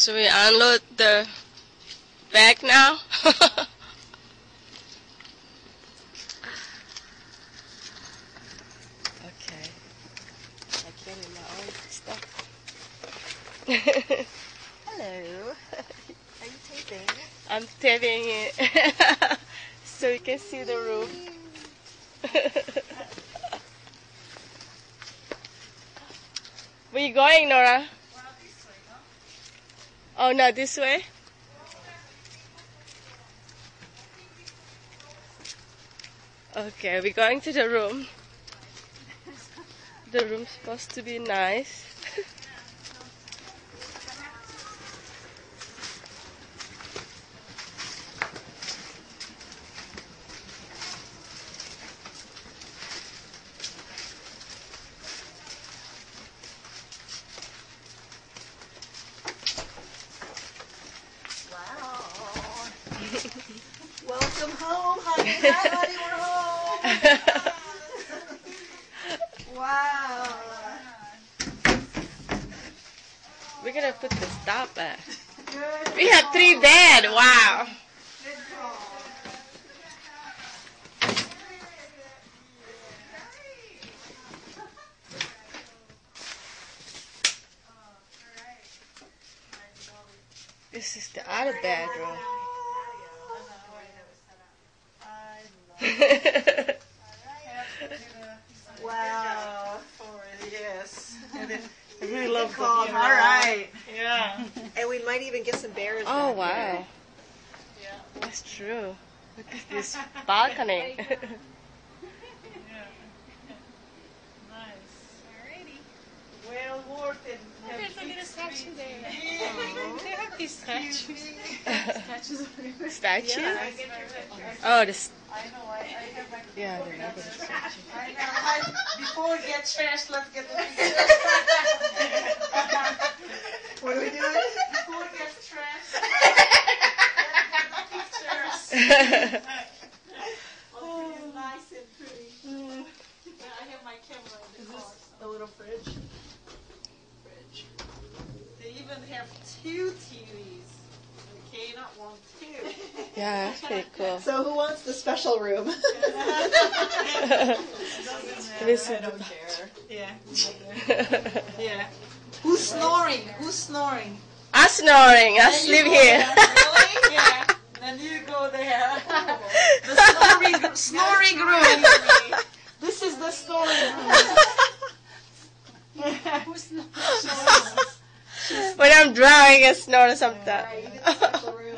So we unload the bag now. Okay. I carry my own stuff. Hello. Are you taping? I'm taping it so you can see the room. Where you going, Nora? Oh, not this way? Okay, we're going to the room. The room's supposed to be nice. Welcome home, honey. Hi, honey. We're home. Wow. We're gonna put the stop at. Good. We have 3 beds. Wow. Good call. This is the other bedroom. Wow. Yes. I really love the All view. right. Yeah. And we might even get some bears. Oh, back here. wow. That's true. Look at this balcony. Well worth it. There's a little statue there. Yeah. They have these statues. Statue? Yeah. Oh, this. I know. I have my. Yeah, the regular statue. I know. Before we get trashed, let's get the picture. What are we doing? Before we get trashed, let's get the pictures. Oh, it's nice and pretty. Yeah, I have my camera in the car. A little fridge. They even have 2 TVs. Okay, not 1, 2. Yeah, that's pretty cool. So who wants the special room? This I is don't care. Yeah. the. Yeah. Who's snoring? Who's snoring? I'm snoring. I sleep here. Really? Yeah. Then you go there. The snoring room. This is the snoring room. Who's snoring? When I'm drunk, I snore sometimes. Right, you get the special room.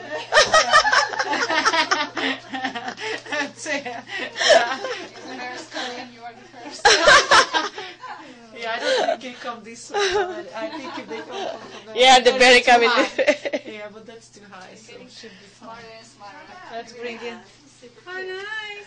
That's it. The bears come in, you are the first. Yeah, I don't think they can come this way. But I think if they come from there. Yeah, the berry too come in high. this way. Yeah, but that's too high, so it should be fine. Smarter and smarter. Let's bring in. Super cute.